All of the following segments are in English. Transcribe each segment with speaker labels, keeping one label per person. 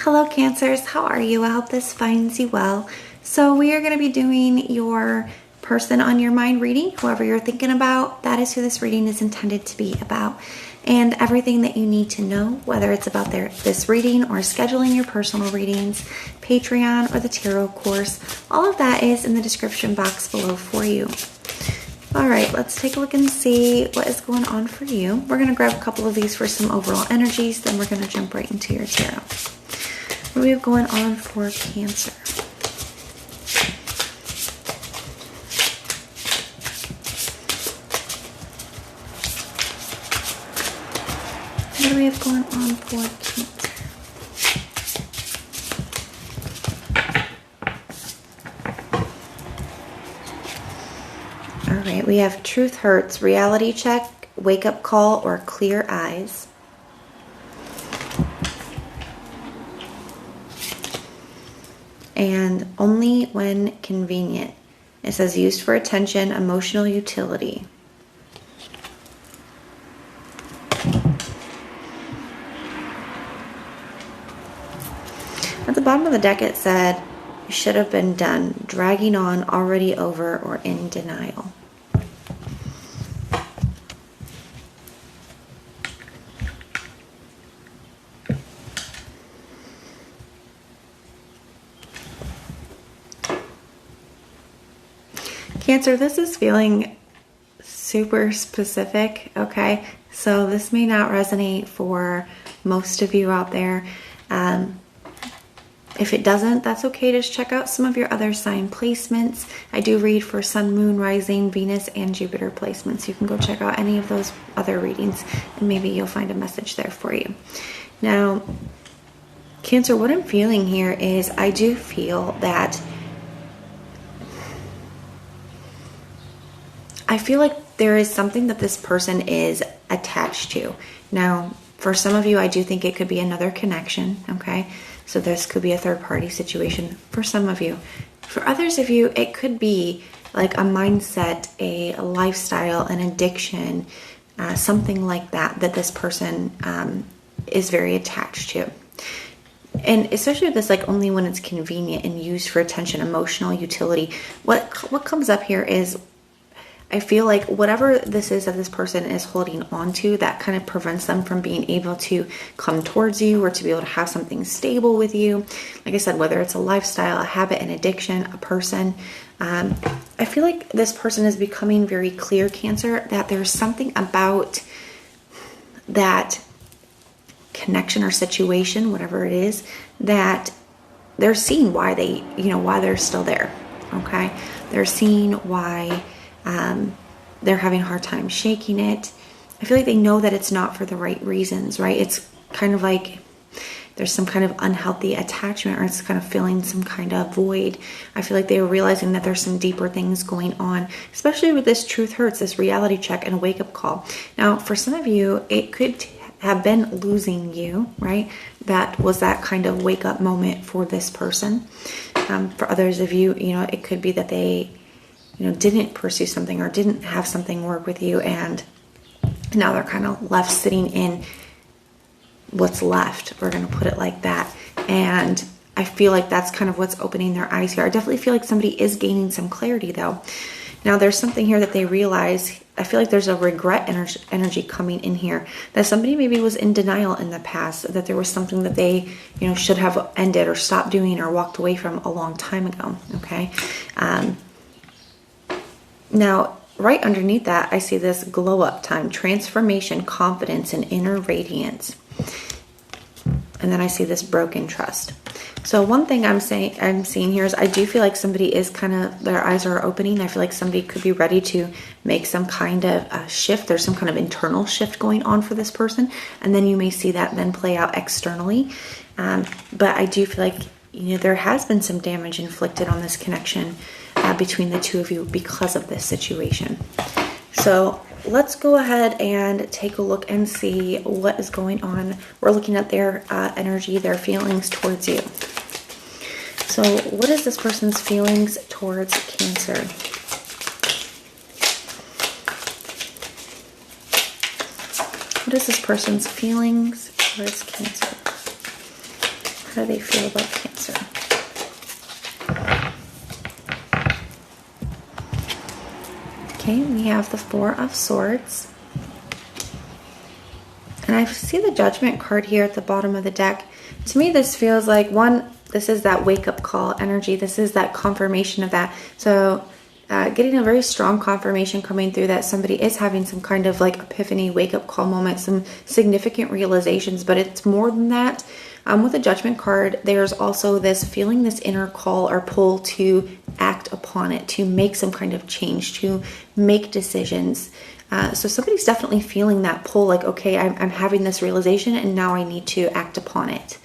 Speaker 1: Hello Cancers, how are you? I hope this finds you well. So we are going to be doing your person on your mind reading, whoever you're thinking about. That is who this reading is intended to be about. And everything that you need to know, whether it's about this reading or scheduling your personal readings, Patreon, or the tarot course, all of that is in the description box below for you. All right, let's take a look and see what is going on for you. We're going to grab a couple of these for some overall energies, then we're going to jump right into your tarot. What do we have going on for Cancer? What do we have going on for Cancer? All right, we have truth hurts, reality check, wake up call, or clear eyes. And only when convenient. It says used for attention, emotional utility. At the bottom of the deck it said, should have been done, dragging on, already over, or in denial. Cancer, this is feeling super specific, okay? So this may not resonate for most of you out there. If it doesn't, that's okay. Just check out some of your other sign placements. I do read for Sun, Moon, Rising, Venus, and Jupiter placements. You can go check out any of those other readings and maybe you'll find a message there for you. Now, Cancer, what I'm feeling here is I do feel that I feel like there is something that this person is attached to. Now, for some of you, I do think it could be another connection, okay? So this could be a third-party situation for some of you. For others of you, it could be like a mindset, a lifestyle, an addiction, something like that this person is very attached to. And especially with this, like only when it's convenient and used for attention, emotional utility. What comes up here is I feel like whatever this is that this person is holding on to, that kind of prevents them from being able to come towards you or to be able to have something stable with you. Like I said, whether it's a lifestyle, a habit, an addiction, a person. I feel like this person is becoming very clear, Cancer, that there's something about that connection or situation, whatever it is, that they're seeing why why they're still there. Okay. They're seeing why they're having a hard time shaking it. I feel like they know that it's not for the right reasons, right? It's kind of like there's some kind of unhealthy attachment or it's kind of filling some kind of void. I feel like they were realizing that there's some deeper things going on, especially with this truth hurts, this reality check and a wake-up call. Now, for some of you, it could have been losing you, right? That was that kind of wake-up moment for this person. For others of you, it could be that they didn't pursue something or didn't have something work with you and now they're kind of left sitting in what's left. We're going to put it like that. And I feel like that's kind of what's opening their eyes here. I definitely feel like somebody is gaining some clarity though. Now there's something here that they realize. I feel like there's a regret energy coming in here, that somebody maybe was in denial in the past, that there was something that they, should have ended or stopped doing or walked away from a long time ago. Okay. Now, right underneath that, I see this glow up time, transformation, confidence, and inner radiance. And then I see this broken trust. So one thing I'm seeing here is I do feel like somebody is their eyes are opening. I feel like somebody could be ready to make some kind of shift. There's some kind of internal shift going on for this person. And then you may see that then play out externally. But I do feel like, there has been some damage inflicted on this connection between the two of you because of this situation. So let's go ahead and take a look and see what is going on. We're looking at their energy, their feelings towards you. So what is this person's feelings towards Cancer? What is this person's feelings towards Cancer? How do they feel about Cancer? Okay, we have the Four of Swords. And I see the Judgment card here at the bottom of the deck. To me, this feels like, one, this is that wake-up call energy. This is that confirmation of that. So getting a very strong confirmation coming through that somebody is having some kind of like epiphany, wake-up call moment, some significant realizations. But it's more than that. With the Judgment card, there's also this feeling, this inner call or pull to act upon it, to make some kind of change, to make decisions. So somebody's definitely feeling that pull, like, okay, I'm having this realization and now I need to act upon it.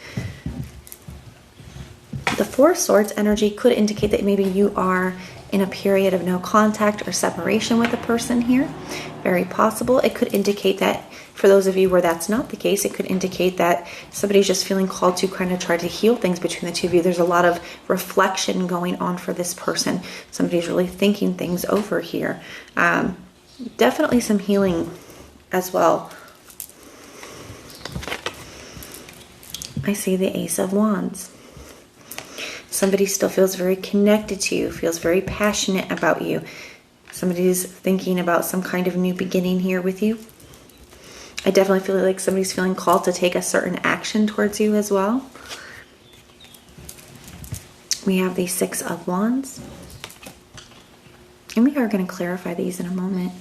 Speaker 1: The Four of Swords energy could indicate that maybe you are in a period of no contact or separation with a person here. Very possible. It could indicate that for those of you where that's not the case, it could indicate that somebody's just feeling called to kind of try to heal things between the two of you. There's a lot of reflection going on for this person. Somebody's really thinking things over here. Definitely some healing as well. I see the Ace of Wands. Somebody still feels very connected to you, feels very passionate about you. Somebody's thinking about some kind of new beginning here with you. I definitely feel like somebody's feeling called to take a certain action towards you as well. We have the Six of Wands. And we are going to clarify these in a moment.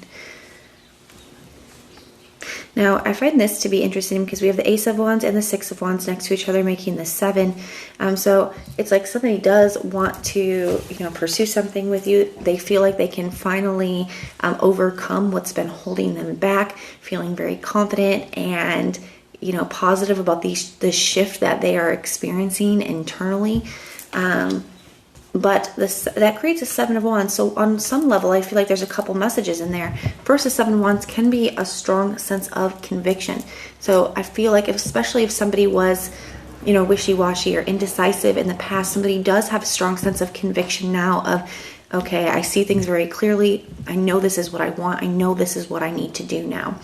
Speaker 1: Now, I find this to be interesting because we have the Ace of Wands and the Six of Wands next to each other, making the 7. So it's like somebody does want to, pursue something with you. They feel like they can finally overcome what's been holding them back, feeling very confident and, positive about the shift that they are experiencing internally. But that creates a 7 of Wands. So on some level, I feel like there's a couple messages in there. First, the 7 of Wands can be a strong sense of conviction. So I feel like especially if somebody was, wishy-washy or indecisive in the past, somebody does have a strong sense of conviction now of, okay, I see things very clearly. I know this is what I want. I know this is what I need to do now.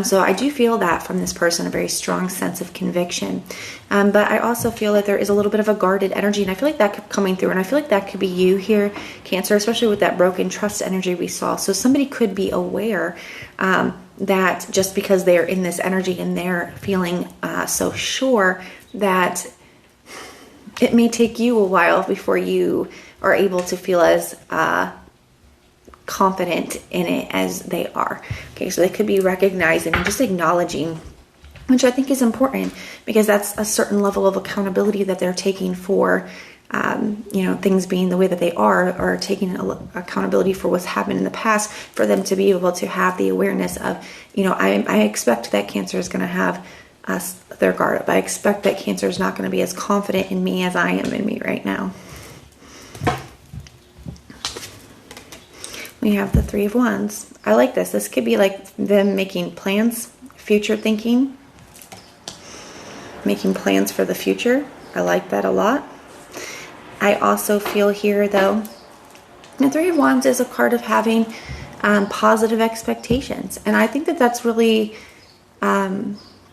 Speaker 1: So I do feel that from this person, a very strong sense of conviction. But I also feel that there is a little bit of a guarded energy, and I feel like that could coming through, and I feel like that could be you here, Cancer, especially with that broken trust energy we saw. So somebody could be aware that just because they're in this energy and they're feeling so sure that it may take you a while before you are able to feel as confident in it as they are. Okay, so they could be recognizing and just acknowledging, which I think is important because that's a certain level of accountability that they're taking for, things being the way that they are, or taking accountability for what's happened in the past, for them to be able to have the awareness of, I expect that Cancer is going to have their guard up. I expect that Cancer is not going to be as confident in me as I am in me right now. We have the Three of Wands. I like this. This could be like them making plans, future thinking, making plans for the future. I like that a lot. I also feel here, though, the Three of Wands is a card of having positive expectations. And I think that that's really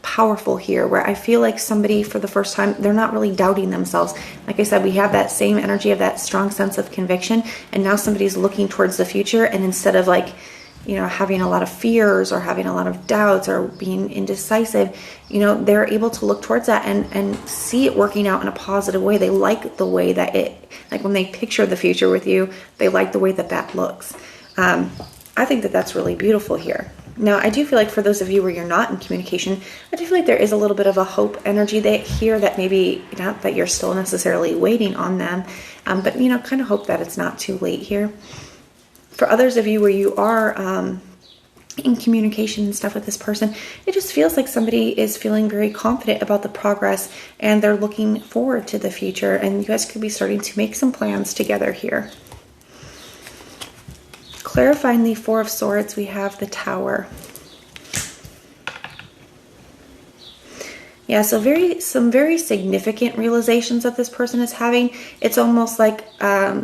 Speaker 1: powerful here, where I feel like somebody for the first time, they're not really doubting themselves. Like I said, we have that same energy of that strong sense of conviction, and now somebody's looking towards the future, and instead of having a lot of fears or having a lot of doubts or being indecisive, they're able to look towards that and see it working out in a positive way. They like the way that like when they picture the future with you, they like the way that looks. I think that that's really beautiful here. Now, I do feel like for those of you where you're not in communication, I do feel like there is a little bit of a hope energy here that maybe not that you're still necessarily waiting on them, but, kind of hope that it's not too late here. For others of you where you are in communication and stuff with this person, it just feels like somebody is feeling very confident about the progress and they're looking forward to the future, and you guys could be starting to make some plans together here. Clarifying the Four of Swords, we have the Tower. Yeah, so some very significant realizations that this person is having. It's almost like, I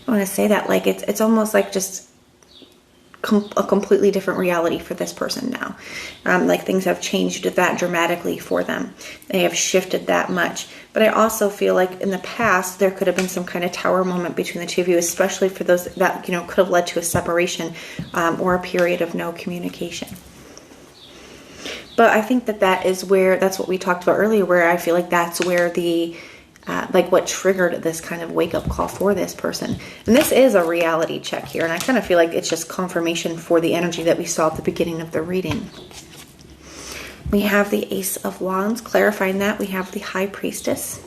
Speaker 1: want to say that, like it's almost like just a completely different reality for this person now. Like things have changed that dramatically for them. They have shifted that much. But I also feel like in the past, there could have been some kind of tower moment between the two of you, especially for those that, could have led to a separation or a period of no communication. But I think that's what we talked about earlier, where I feel like that's where what triggered this kind of wake-up call for this person. And this is a reality check here, and I kind of feel like it's just confirmation for the energy that we saw at the beginning of the reading. We have the Ace of Wands, clarifying that. We have the High Priestess.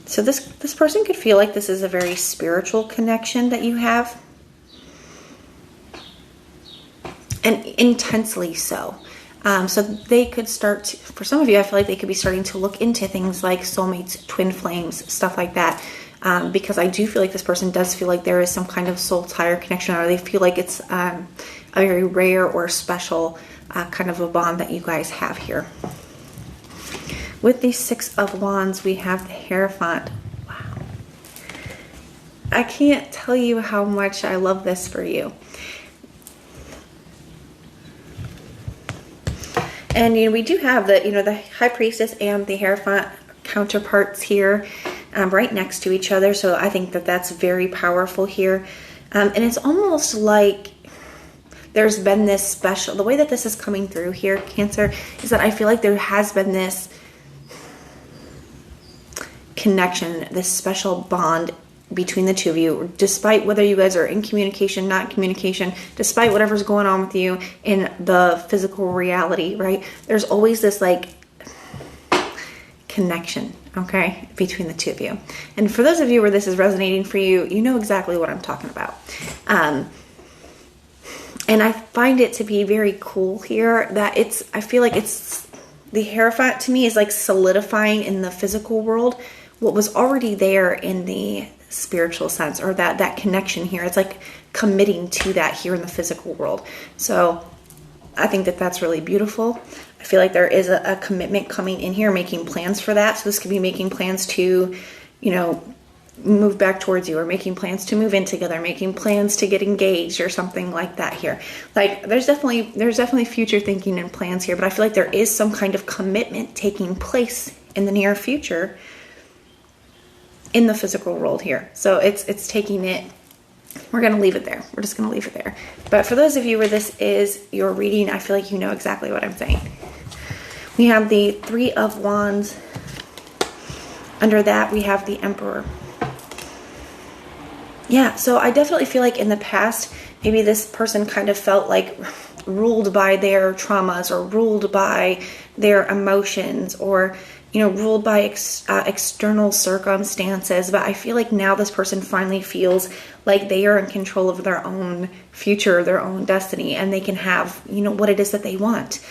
Speaker 1: So this person could feel like this is a very spiritual connection that you have. And intensely so. So they could start, for some of you, I feel like they could be starting to look into things like soulmates, twin flames, stuff like that. Because I do feel like this person does feel like there is some kind of soul tie or connection, or they feel like it's a very rare or special kind of a bond that you guys have here. With the Six of Wands, we have the Hierophant. Wow. I can't tell you how much I love this for you. And we do have the High Priestess and the Hierophant counterparts here right next to each other. So I think that that's very powerful here. And it's almost like there's been this special, the way that this is coming through here, Cancer, is that I feel like there has been this connection, this special bond between the two of you, despite whether you guys are in communication, not communication, despite whatever's going on with you in the physical reality, right? There's always this connection, okay, between the two of you. And for those of you where this is resonating for you, you know exactly what I'm talking about. And I find it to be very cool here that I feel like the Hierophant to me is like solidifying in the physical world what was already there in the spiritual sense, or that connection here. It's like committing to that here in the physical world. So I think that that's really beautiful. I feel like there is a commitment coming in here, making plans for that. So this could be making plans to, move back towards you, or making plans to move in together, making plans to get engaged or something like that here. Like there's definitely future thinking and plans here, but I feel like there is some kind of commitment taking place in the near future in the physical world here. So it's taking it, we're going to leave it there. We're just going to leave it there. But for those of you where this is your reading, I feel like you know exactly what I'm saying. We have the Three of Wands. Under that, we have the Emperor. Yeah, so I definitely feel like in the past, maybe this person kind of felt like ruled by their traumas, or ruled by their emotions, or ruled by external circumstances. But I feel like now this person finally feels like they are in control of their own future, their own destiny, and they can have, what it is that they want.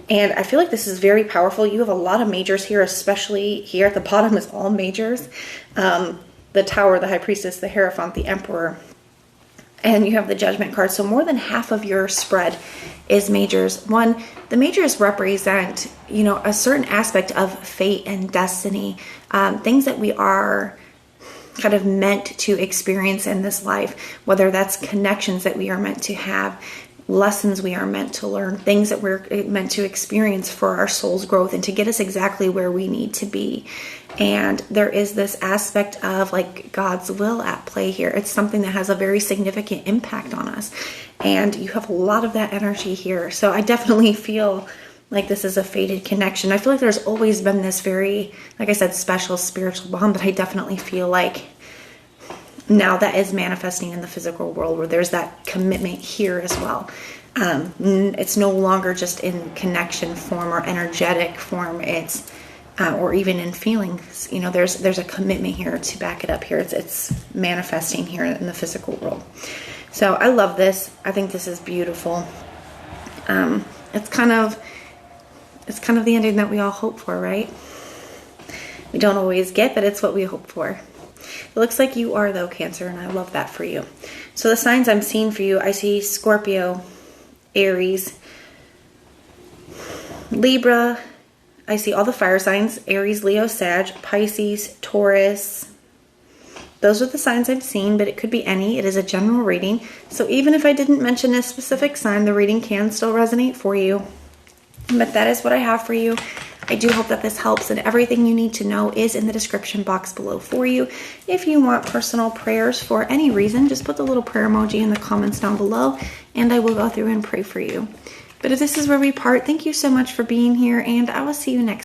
Speaker 1: And I feel like this is very powerful. You have a lot of majors here, especially here at the bottom is all majors. The Tower, the High Priestess, the Hierophant, the Emperor, and you have the Judgment card. So more than half of your spread is majors. The majors represent, a certain aspect of fate and destiny, things that we are kind of meant to experience in this life, whether that's connections that we are meant to have, lessons we are meant to learn, things that we're meant to experience for our soul's growth and to get us exactly where we need to be. And there is this aspect of like God's will at play here. It's something that has a very significant impact on us. And you have a lot of that energy here. So I definitely feel like this is a fated connection. I feel like there's always been this very, like I said, special spiritual bond, but I definitely feel like now that is manifesting in the physical world where there's that commitment here as well. It's no longer just in connection form or energetic form. It's or even in feelings. There's a commitment here to back it up here. It's manifesting here in the physical world. So I love this. I think this is beautiful. It's kind of the ending that we all hope for, right? We don't always get, but it's what we hope for. It looks like you are, though, Cancer, and I love that for you. So the signs I'm seeing for you, I see Scorpio, Aries, Libra. I see all the fire signs, Aries, Leo, Sag, Pisces, Taurus, those are the signs I've seen, but it could be any. It is a general reading. So even if I didn't mention a specific sign, the reading can still resonate for you. But that is what I have for you. I do hope that this helps, and everything you need to know is in the description box below for you. If you want personal prayers for any reason, just put the little prayer emoji in the comments down below, and I will go through and pray for you. But if this is where we part, thank you so much for being here, and I will see you next time.